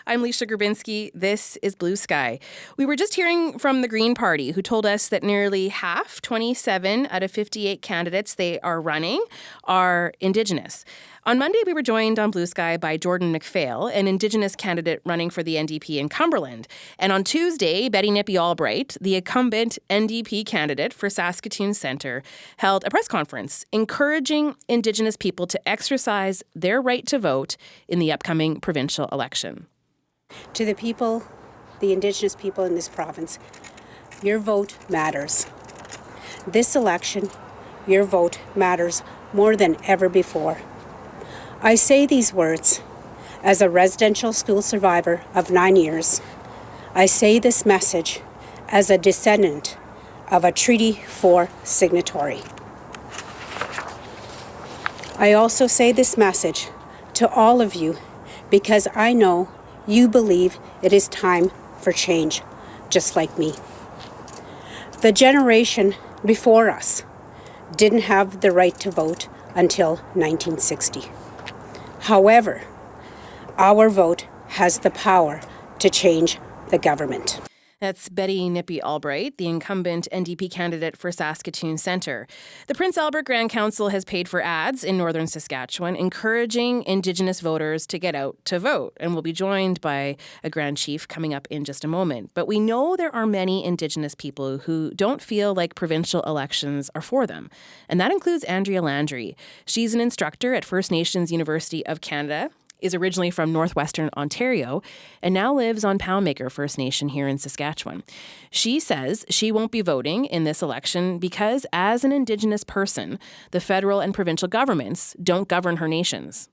I'm Lisa Grabinski. This is Blue Sky. We were just hearing from the Green Party, who told us that nearly half, 27 out of 58 candidates they are running, are Indigenous. On Monday, we were joined on Blue Sky by Jordan McPhail, an Indigenous candidate running for the NDP in Cumberland. And on Tuesday, Betty Nippy Albright, the incumbent NDP candidate for Saskatoon Centre, held a press conference encouraging Indigenous people to exercise their right to vote in the upcoming provincial election. To the people, the Indigenous people in this province, your vote matters. This election, your vote matters more than ever before. I say these words as a residential school survivor of 9 years. I say this message as a descendant of a Treaty 4 signatory. I also say this message to all of you because I know you believe it is time for change, just like me. The generation before us didn't have the right to vote until 1960. However, our vote has the power to change the government. That's Betty Nippy Albright, the incumbent NDP candidate for Saskatoon Centre. The Prince Albert Grand Council has paid for ads in northern Saskatchewan encouraging Indigenous voters to get out to vote, and we'll be joined by a Grand Chief coming up in just a moment. But we know there are many Indigenous people who don't feel like provincial elections are for them, and that includes Andrea Landry. She's an instructor at First Nations University of Canada, is originally from northwestern Ontario, and now lives on Poundmaker First Nation here in Saskatchewan. She says she won't be voting in this election because, as an Indigenous person, the federal and provincial governments don't govern her nations.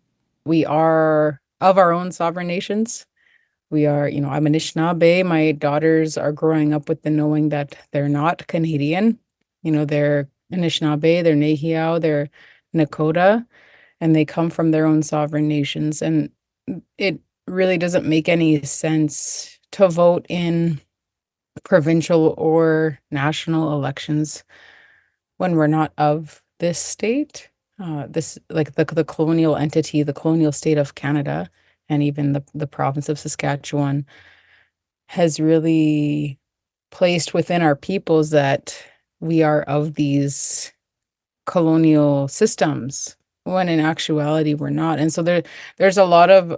We are of our own sovereign nations. We are, I'm Anishinaabe. My daughters are growing up with the knowing that they're not Canadian. They're Anishinaabe, they're Nehiyaw, they're Nakota, and they come from their own sovereign nations. And it really doesn't make any sense to vote in provincial or national elections when we're not of this state. This, like the colonial entity, the colonial state of Canada, and even the province of Saskatchewan has really placed within our peoples that we are of these colonial systems, when in actuality we're not. And so there's a lot of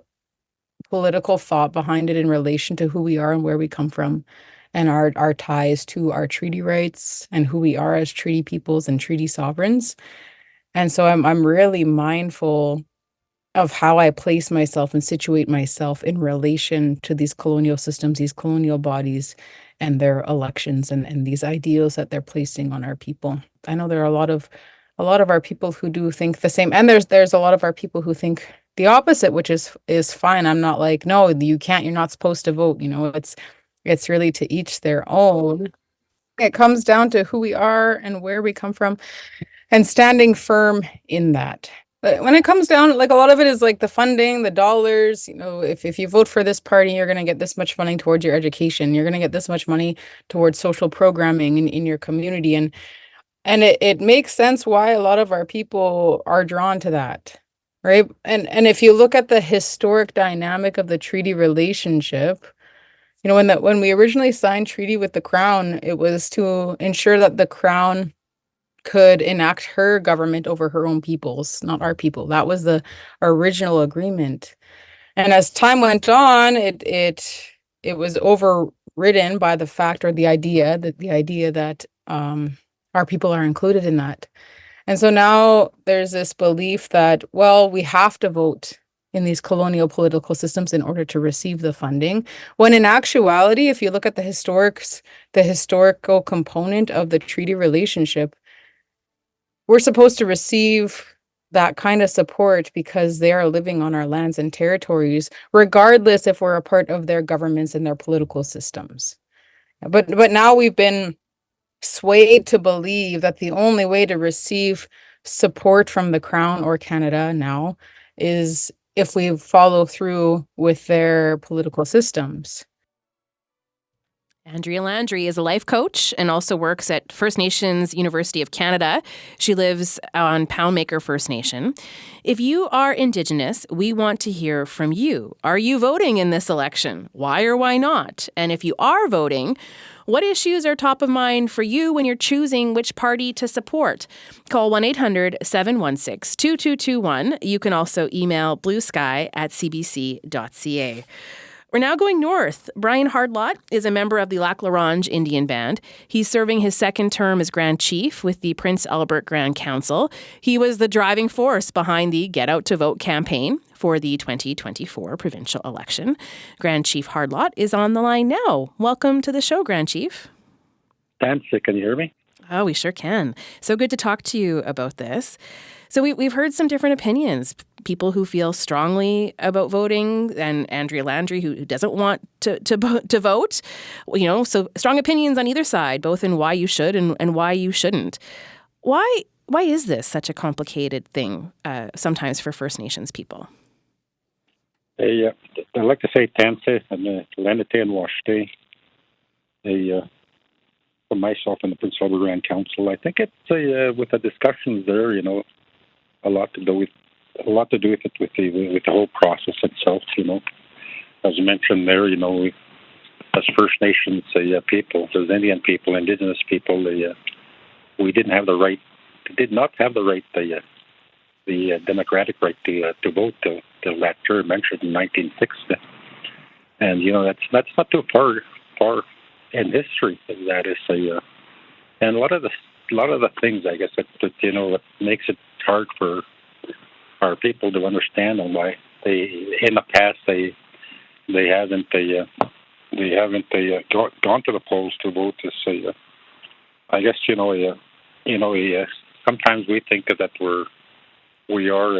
political thought behind it in relation to who we are and where we come from, and our ties to our treaty rights and who we are as treaty peoples and treaty sovereigns. And so I'm really mindful of how I place myself and situate myself in relation to these colonial systems, these colonial bodies, and their elections and these ideals that they're placing on our people. I know there are a lot of our people who do think the same, and there's a lot of our people who think the opposite, which is fine. I'm not like, no, you can't, you're not supposed to vote. It's really to each their own. It comes down to who we are and where we come from and standing firm in that. But when it comes down, like, a lot of it is like the funding, the dollars. If you vote for this party, you're going to get this much funding towards your education. You're going to get this much money towards social programming in your community. And it makes sense why a lot of our people are drawn to that, right? And if you look at the historic dynamic of the treaty relationship, when we originally signed treaty with the Crown, it was to ensure that the Crown could enact her government over her own peoples, not our people. That was the original agreement. And as time went on, it was overridden by the fact, or the idea that our people are included in that. And so now there's this belief that, well, we have to vote in these colonial political systems in order to receive the funding. When in actuality, if you look at the historical component of the treaty relationship, we're supposed to receive that kind of support because they are living on our lands and territories, regardless if we're a part of their governments and their political systems. But now we've been swayed to believe that the only way to receive support from the Crown or Canada now is if we follow through with their political systems. Andrea Landry is a life coach and also works at First Nations University of Canada. She lives on Poundmaker First Nation. If you are Indigenous, we want to hear from you. Are you voting in this election? Why or why not? And if you are voting, what issues are top of mind for you when you're choosing which party to support? Call 1-800-716-2221. You can also email bluesky@cbc.ca. We're now going north. Brian Hardlot is a member of the Lac La Ronge Indian Band. He's serving his second term as Grand Chief with the Prince Albert Grand Council. He was the driving force behind the Get Out to Vote campaign for the 2024 provincial election. Grand Chief Hardlot is on the line now. Welcome to the show, Grand Chief. Thanks. Can you hear me? Oh, we sure can. So good to talk to you about this. So we've heard some different opinions. People who feel strongly about voting, and Andrea Landry who doesn't want to vote. You know, so strong opinions on either side, both in why you should and why you shouldn't. Why is this such a complicated thing sometimes for First Nations people? I like to say Tansi and Lenite and Washte. For myself and the Prince Albert Grand Council, I think it's with the discussions there, you know, a lot to do with it with the whole process itself. You know, as you mentioned there, you know, as First Nations people, as Indian people, Indigenous people, we did not have the right, the democratic right to vote till that term mentioned in 1960, and you know that's not too far in history. That is and a lot of the things, I guess, that you know, what makes it hard for our people to understand and why in the past they haven't gone to the polls to vote is I guess sometimes we think that we are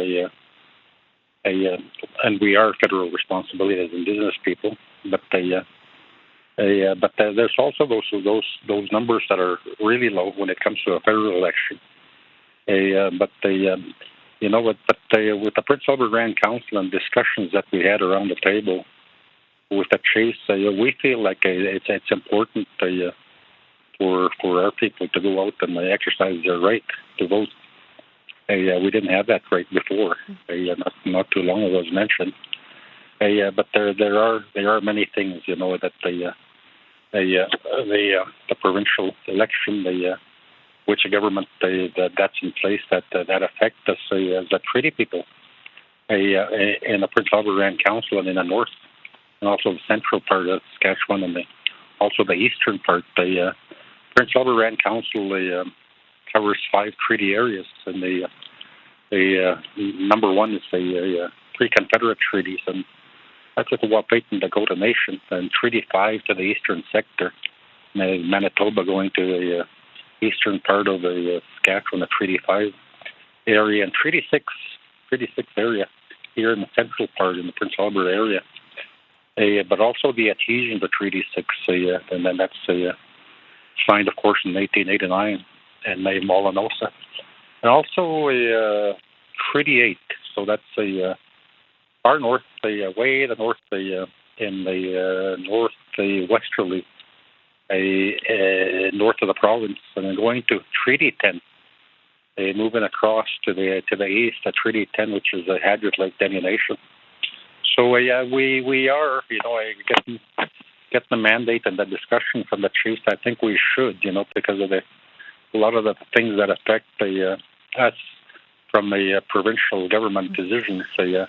and we are federal responsibility as Indigenous people, but there's also those numbers that are really low when it comes to a federal election. With the Prince Albert Grand Council and discussions that we had around the table with the Chase, we feel like it's important for our people to go out and exercise their right to vote. We didn't have that right before, not too long ago, as mentioned. But there are many things, you know, that the provincial election, which government that's in place that affect us as the treaty people in the Prince Albert Grand Council and in the north, and also the central part of Saskatchewan and also the eastern part. The Prince Albert Grand Council covers 5 treaty areas, and the number one is the pre-Confederate treaties, and that's with the Wapiti and Dakota Nation, and Treaty 5 to the eastern sector, Manitoba going to the eastern part of the Saskatchewan, the Treaty 5 area, and Treaty 6 area here in the central part in the Prince Albert area. But also the adhesion to Treaty 6, and then that's signed, of course, in 1889 and Molinosa. And also Treaty 8, so that's far north, way the north, in the north, westerly, north of the province, and then going to Treaty 10, moving across to the east, Treaty 10, which is the Hadriot Lake Delineation. So we are, you know, getting the mandate and the discussion from the chiefs. I think we should, you know, because of a lot of the things that affect us from a provincial government decisions to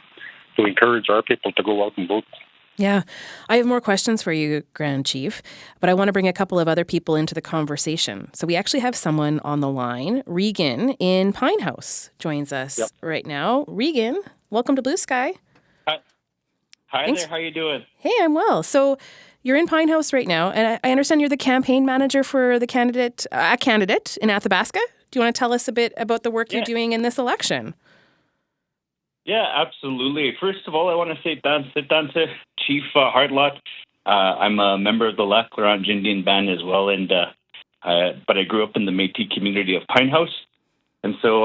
encourage our people to go out and vote. Yeah, I have more questions for you, Grand Chief, but I want to bring a couple of other people into the conversation. So we actually have someone on the line. Regan in Pine House joins us right now. Regan, welcome to Blue Sky. Hi Thanks. there, how you doing? Hey, I'm well. So you're in Pine House right now, and I understand you're the campaign manager for the candidate in Athabasca. Do you want to tell us a bit about the work you're doing in this election? Yeah, absolutely. First of all, I want to say thanks, Chief Hardlot. I'm a member of the Lac La Ronge Indian Band as well, and but I grew up in the Métis community of Pine House, and so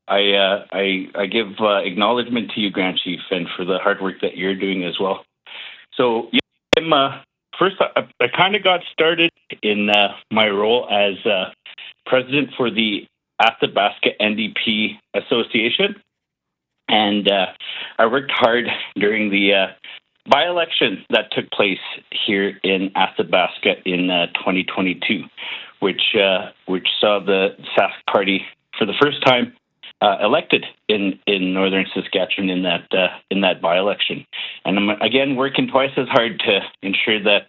I give acknowledgement to you, Grand Chief, and for the hard work that you're doing as well. So yeah, first, I kind of got started in my role as president for the Athabasca NDP Association, and I worked hard during the by-election that took place here in Athabasca in 2022, which saw the Sask Party for the first time elected in northern Saskatchewan in that by-election, and I'm again working twice as hard to ensure that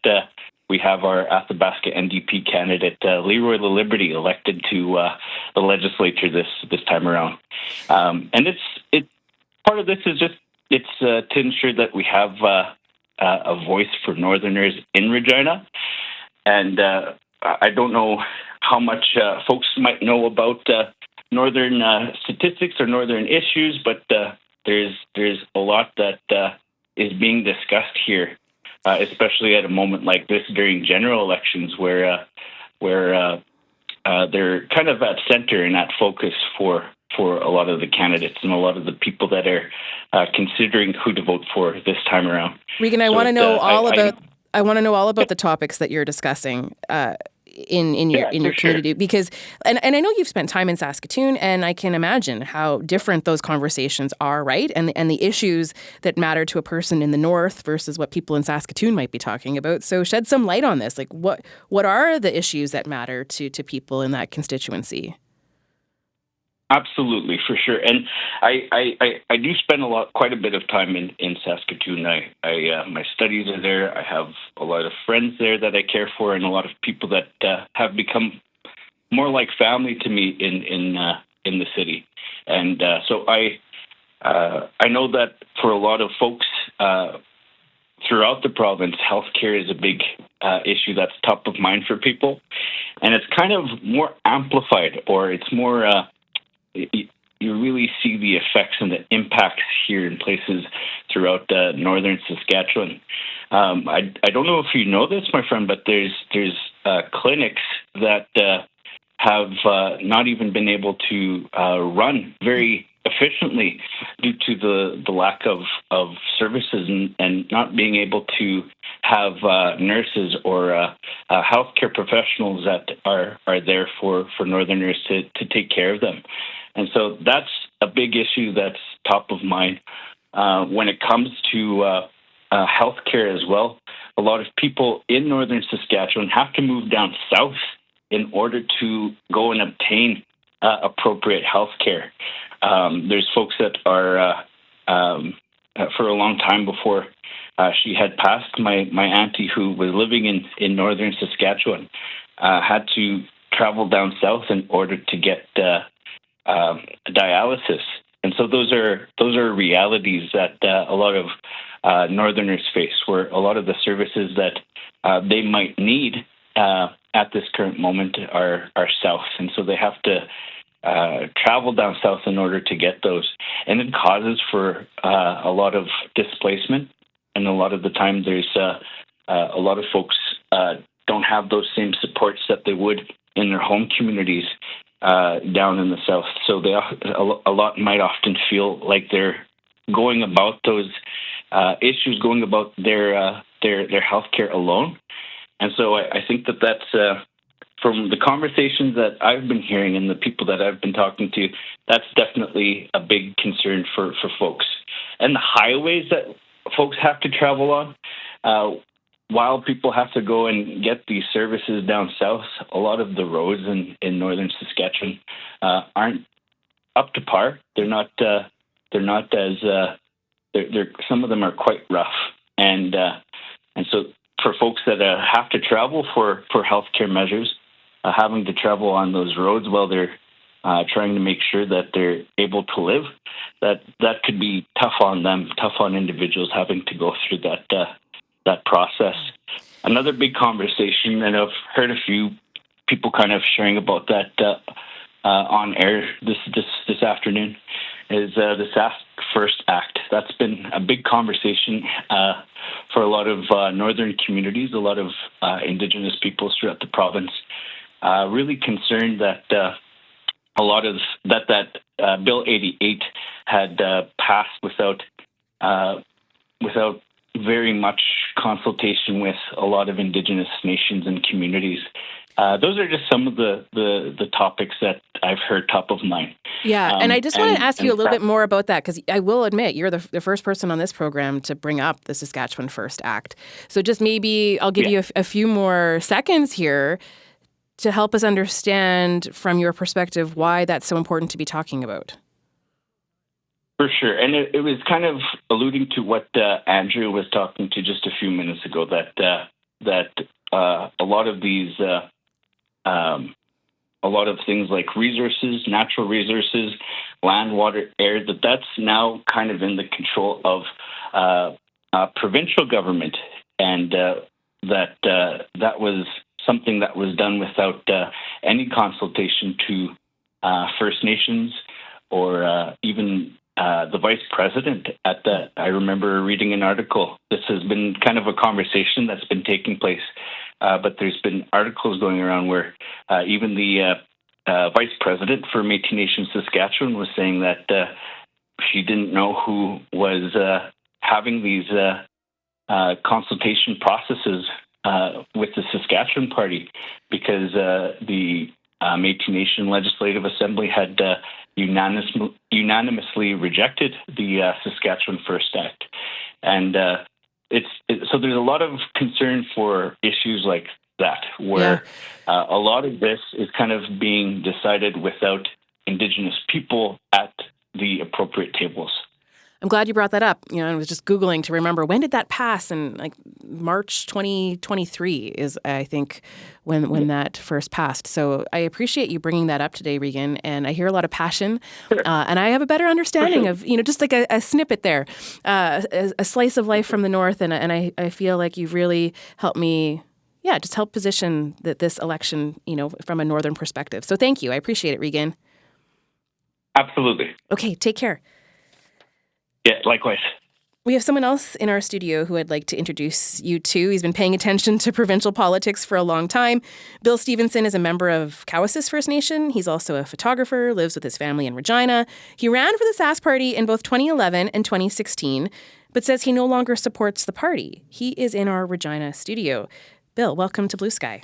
we have our Athabasca NDP candidate Leroy La Liberty elected to the legislature this time around, and it's part of this is just to ensure that we have a voice for Northerners in Regina, and I don't know how much folks might know about Northern statistics or Northern issues, but there's a lot that is being discussed here, especially at a moment like this during general elections, where they're kind of at center and at focus for a lot of the candidates and a lot of the people that are considering who to vote for this time around. Regan, I want to know all about the topics that you're discussing in your community, because and I know you've spent time in Saskatoon, and I can imagine how different those conversations are, right? And the issues that matter to a person in the north versus what people in Saskatoon might be talking about. So shed some light on this. Like what are the issues that matter to people in that constituency? Absolutely, for sure, and I do spend quite a bit of time in Saskatoon. I my studies are there. I have a lot of friends there that I care for, and a lot of people that have become more like family to me in the city. And so I know that for a lot of folks throughout the province, healthcare is a big issue that's top of mind for people, and it's kind of more amplified, or it's more. You really see the effects and the impacts here in places throughout northern Saskatchewan. I don't know if you know this, my friend, but there's clinics that have not even been able to run very efficiently due to the lack of services and not being able to have nurses or healthcare professionals that are there for Northerners to take care of them. And so that's a big issue that's top of mind. When it comes to healthcare as well, a lot of people in northern Saskatchewan have to move down south in order to go and obtain appropriate healthcare. There's folks that are, for a long time before she had passed, my auntie who was living in northern Saskatchewan had to travel down south in order to get dialysis, and so those are realities that a lot of Northerners face, where a lot of the services that they might need at this current moment are south, and so they have to travel down south in order to get those, and it causes for a lot of displacement, and a lot of the time there's a lot of folks don't have those same supports that they would in their home communities down in the south. So they a lot might often feel like they're going about those issues, going about their healthcare alone. And so I think that's from the conversations that I've been hearing and the people that I've been talking to, that's definitely a big concern for folks. And the highways that folks have to travel on, while people have to go and get these services down south, a lot of the roads in northern Saskatchewan aren't up to par. They're not as some of them are quite rough, and so for folks that have to travel for healthcare measures, having to travel on those roads while they're trying to make sure that they're able to live, that could be tough on them, tough on individuals having to go through that process. Another big conversation, and I've heard a few people kind of sharing about that on air this afternoon, is the Sask First Act. That's been a big conversation for a lot of northern communities, a lot of Indigenous peoples throughout the province. Really concerned that a lot of that Bill 88 had passed without very much consultation with a lot of Indigenous nations and communities. Those are just some of the topics that I've heard top of mind. Yeah, and I just want to ask you a little bit more about that, because I will admit you're the first person on this program to bring up the Saskatchewan First Act. So just maybe I'll give you a few more seconds here to help us understand from your perspective why that's so important to be talking about. For sure. And it was kind of alluding to what Andrew was talking to just a few minutes ago, that a lot of these, a lot of things like resources, natural resources, land, water, air, that's now kind of in the control of provincial government. And that was something that was done without any consultation to First Nations or even the vice president I remember reading an article. This has been kind of a conversation that's been taking place, but there's been articles going around where even the vice president for Métis Nation Saskatchewan was saying that she didn't know who was having these consultation processes with the Saskatchewan Party, because the Métis Nation Legislative Assembly had unanimously rejected the Saskatchewan First Act. And so there's a lot of concern for issues like that, where a lot of this is kind of being decided without Indigenous people at the appropriate tables. I'm glad you brought that up. I was just Googling to remember, when did that pass? And like March 2023 is, I think, when that first passed. So I appreciate you bringing that up today, Regan. And I hear a lot of passion. And I have a better understanding of, just like a snippet there, a slice of life from the North. And I feel like you've really helped me, just help position this election, from a Northern perspective. So thank you. I appreciate it, Regan. Absolutely. Okay, take care. Yeah, likewise. We have someone else in our studio who I'd like to introduce you to. He's been paying attention to provincial politics for a long time. Bill Stevenson is a member of Cowessess First Nation. He's also a photographer, lives with his family in Regina. He ran for the Sask Party in both 2011 and 2016, but says he no longer supports the party. He is in our Regina studio. Bill, welcome to Blue Sky.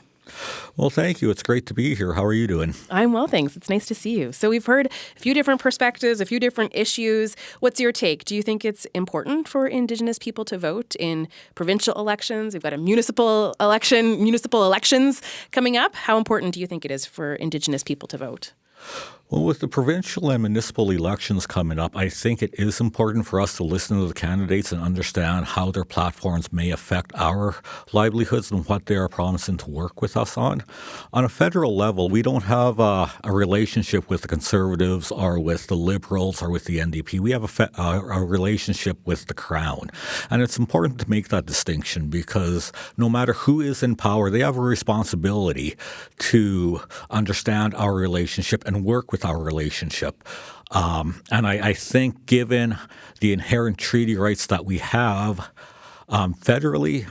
Well, thank you. It's great to be here. How are you doing? I'm well, thanks. It's nice to see you. So we've heard a few different perspectives, a few different issues. What's your take? Do you think it's important for Indigenous people to vote in provincial elections? We've got a municipal elections coming up. How important do you think it is for Indigenous people to vote? Well, with the provincial and municipal elections coming up, I think it is important for us to listen to the candidates and understand how their platforms may affect our livelihoods and what they are promising to work with us on. On a federal level, we don't have a relationship with the Conservatives or with the Liberals or with the NDP. We have a relationship with the Crown. And it's important to make that distinction, because no matter who is in power, they have a responsibility to understand our relationship and work with our relationship. And I think given the inherent treaty rights that we have federally,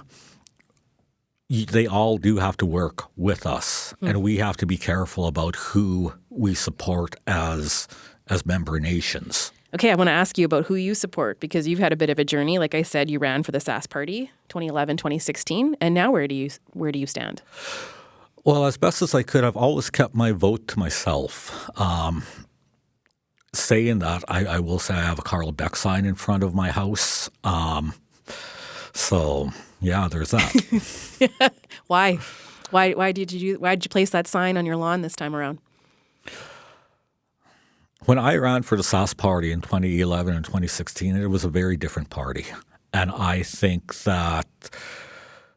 they all do have to work with us. And we have to be careful about who we support as member nations. Okay, I want to ask you about who you support, because you've had a bit of a journey. Like I said, you ran for the Sask Party 2011, 2016, and now where do you stand? Well, as best as I could, I've always kept my vote to myself. Saying that, I will say I have a Carl Beck sign in front of my house. So, yeah, there's that. Why? Why did you place that sign on your lawn this time around? When I ran for the Sask Party in 2011 and 2016, it was a very different party. And I think that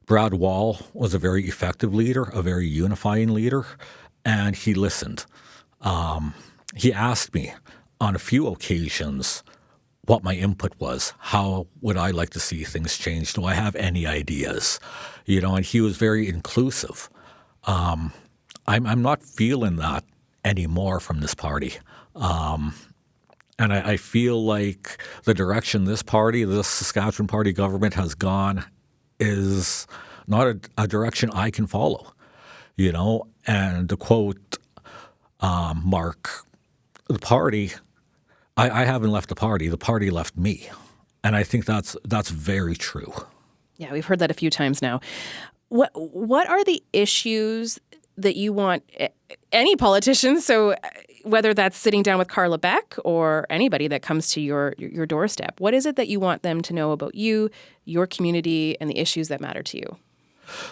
Brad Wall was a very effective leader, a very unifying leader, and he listened. He asked me on a few occasions what my input was. How would I like to see things change? Do I have any ideas? And he was very inclusive. I'm not feeling that anymore from this party. And I feel like the direction this party, the Saskatchewan Party government has gone is not a direction I can follow, And to quote Mark, the party, I haven't left the party left me. And I think that's very true. Yeah, we've heard that a few times now. What are the issues that you want any politician, so whether that's sitting down with Carla Beck or anybody that comes to your doorstep, what is it that you want them to know about you, your community, and the issues that matter to you?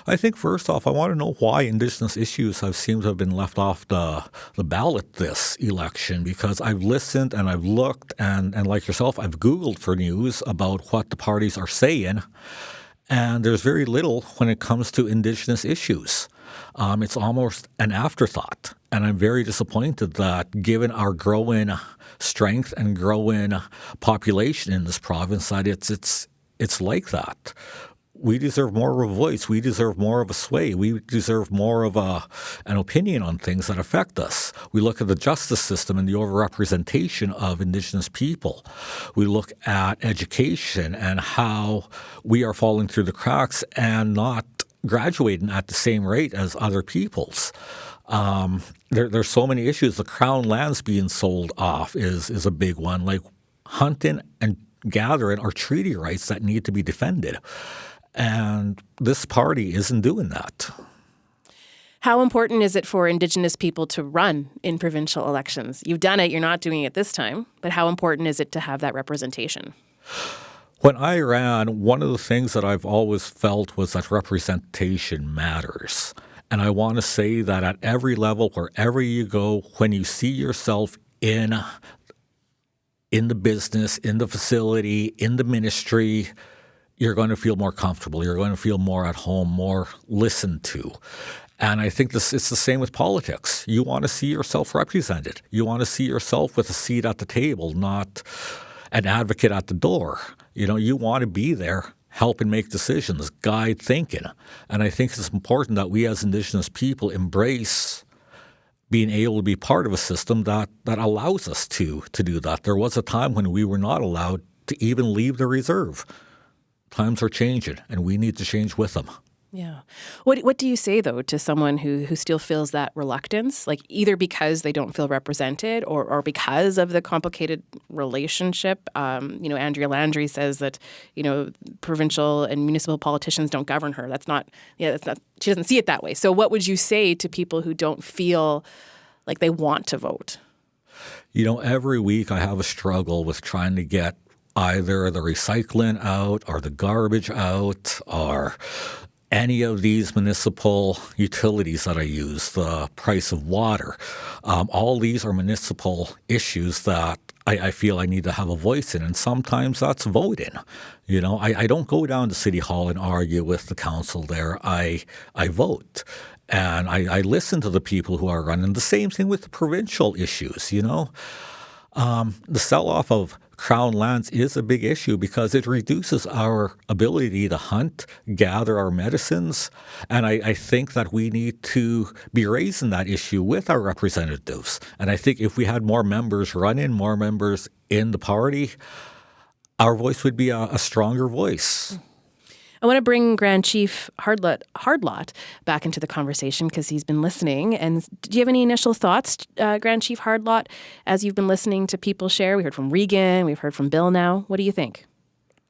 I think first off, I want to know why Indigenous issues have seemed to have been left off the ballot this election, because I've listened and I've looked and like yourself, I've Googled for news about what the parties are saying, and there's very little when it comes to Indigenous issues. It's almost an afterthought, and I'm very disappointed that given our growing strength and growing population in this province, that it's like that. We deserve more of a voice. We deserve more of a sway. We deserve more of an opinion on things that affect us. We look at the justice system and the overrepresentation of Indigenous people. We look at education and how we are falling through the cracks and not graduating at the same rate as other peoples. There's so many issues. The Crown lands being sold off is a big one. Like hunting and gathering are treaty rights that need to be defended. And this party isn't doing that. How important is it for Indigenous people to run in provincial elections? You've done it, you're not doing it this time, but how important is it to have that representation? When I ran, one of the things that I've always felt was that representation matters. And I want to say that at every level, wherever you go, when you see yourself in the business, in the facility, in the ministry, you're going to feel more comfortable. You're going to feel more at home, more listened to. And I think it's the same with politics. You want to see yourself represented. You want to see yourself with a seat at the table, not an advocate at the door. You want to be there, helping make decisions, guide thinking. And I think it's important that we as Indigenous people embrace being able to be part of a system that allows us to do that. There was a time when we were not allowed to even leave the reserve. Times are changing, and we need to change with them. Yeah. What do you say, though, to someone who still feels that reluctance, like either because they don't feel represented or because of the complicated relationship? Andrea Landry says that, provincial and municipal politicians don't govern her. That's not, she doesn't see it that way. So what would you say to people who don't feel like they want to vote? Every week I have a struggle with trying to get either the recycling out or the garbage out or any of these municipal utilities that I use, the price of water. All these are municipal issues that I feel I need to have a voice in, and sometimes that's voting. I don't go down to City Hall and argue with the council there. I vote. And I listen to the people who are running. The same thing with the provincial issues, The sell-off of Crown lands is a big issue because it reduces our ability to hunt, gather our medicines, and I think that we need to be raising that issue with our representatives. And I think if we had more members running, more members in the party, our voice would be a stronger voice. I want to bring Grand Chief Hardlot back into the conversation because he's been listening. And do you have any initial thoughts, Grand Chief Hardlot, as you've been listening to people share? We heard from Regan. We've heard from Bill now. What do you think?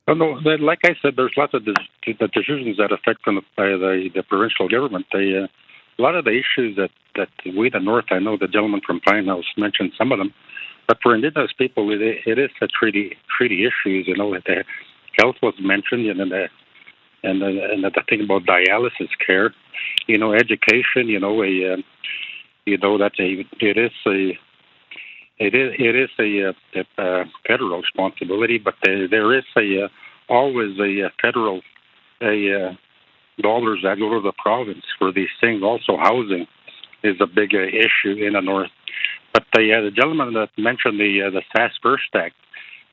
Oh, no, like I said, there's lots of the decisions that affect the provincial government. A lot of the issues that we, the North, I know the gentleman from Pine House mentioned some of them, but for Indigenous people, it is a treaty issues. The health was mentioned, and the thing about dialysis care, education, it is a federal responsibility, but there is always a federal dollars that go to the province for these things. Also, housing is a big issue in the North. But the gentleman that mentioned the SAS First Act,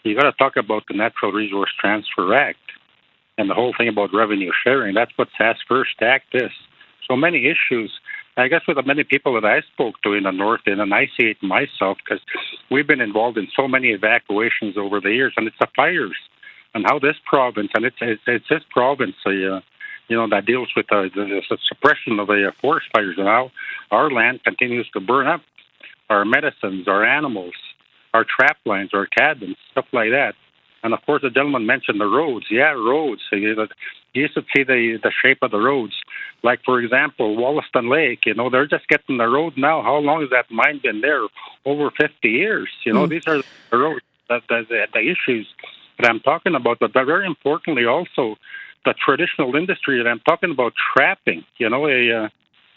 you got to talk about the Natural Resource Transfer Act. And the whole thing about revenue sharing, that's what SAS First Act is. So many issues, I guess, with the many people that I spoke to in the North, and I see it myself, because we've been involved in so many evacuations over the years, and it's the fires, and how this province, and it's this province, that deals with the suppression of forest fires, and how our land continues to burn up, our medicines, our animals, our trap lines, our cabins, stuff like that. And of course, the gentleman mentioned the roads. Yeah, roads. So you used to see the shape of the roads. Like, for example, Wollaston Lake, they're just getting the road now. How long has that mine been there? Over 50 years. These are the roads, the issues that I'm talking about. But very importantly, also, the traditional industry that I'm talking about, trapping.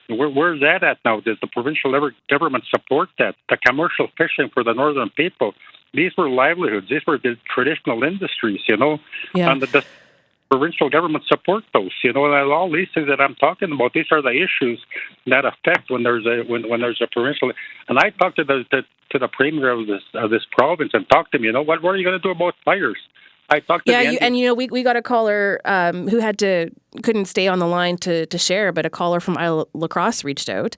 Where's that at now? Does the provincial government support that? The commercial fishing for the northern people, these were livelihoods. These were the traditional industries, Yeah. and the provincial government support those, and all these things that I'm talking about. These are the issues that affect when there's a provincial. And I talked to the premier of this province and talked to him. What are you going to do about fires? I talked to we got a caller who couldn't stay on the line to share, but a caller from Isle La Crosse reached out,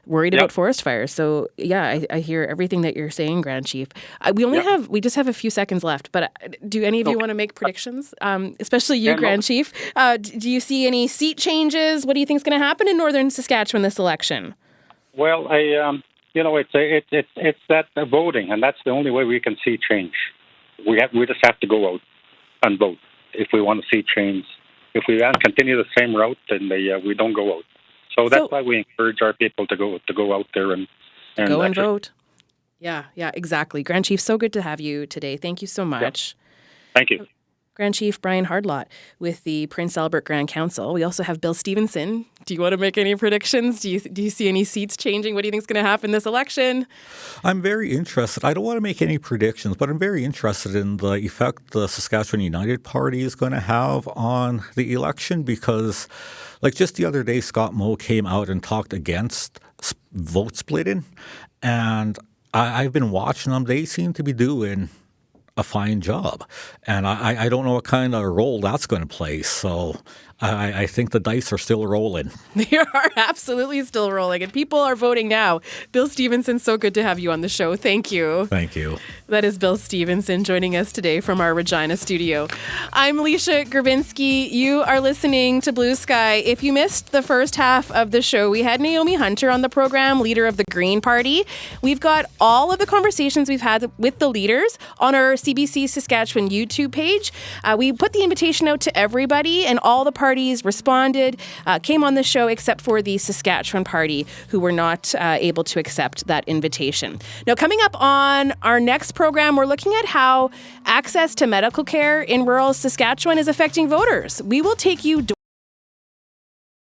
worried about forest fires. So yeah, I hear everything that you're saying, Grand Chief. We just have a few seconds left, but do any of you want to make predictions? Especially you, Grand Chief. Do you see any seat changes? What do you think is going to happen in northern Saskatchewan this election? Well, it's that voting, and that's the only way we can see change. We just have to go out and vote if we want to see change. If we continue the same route, then we don't go out. So that's why we encourage our people to go out there and go and vote. Yeah, exactly. Grand Chief, so good to have you today. Thank you so much. Yeah. Thank you. Grand Chief Brian Hardlot with the Prince Albert Grand Council. We also have Bill Stevenson. Do you want to make any predictions? Do you see any seats changing? What do you think is going to happen this election? I'm very interested. I don't want to make any predictions, but I'm very interested in the effect the Saskatchewan United Party is going to have on the election because, like just the other day, Scott Moe came out and talked against vote splitting, and I've been watching them. They seem to be doing a fine job. And I don't know what kind of role that's going to play. So I think the dice are still rolling. They are absolutely still rolling. And people are voting now. Bill Stevenson, so good to have you on the show. Thank you. Thank you. That is Bill Stevenson joining us today from our Regina studio. I'm Leisha Grabinski. You are listening to Blue Sky. If you missed the first half of the show, we had Naomi Hunter on the program, leader of the Green Party. We've got all of the conversations we've had with the leaders on our CBC Saskatchewan YouTube page. We put the invitation out to everybody, and all the parties responded, came on the show, except for the Saskatchewan Party, who were not able to accept that invitation. Now, coming up on our next program, we're looking at how access to medical care in rural Saskatchewan is affecting voters. We will take you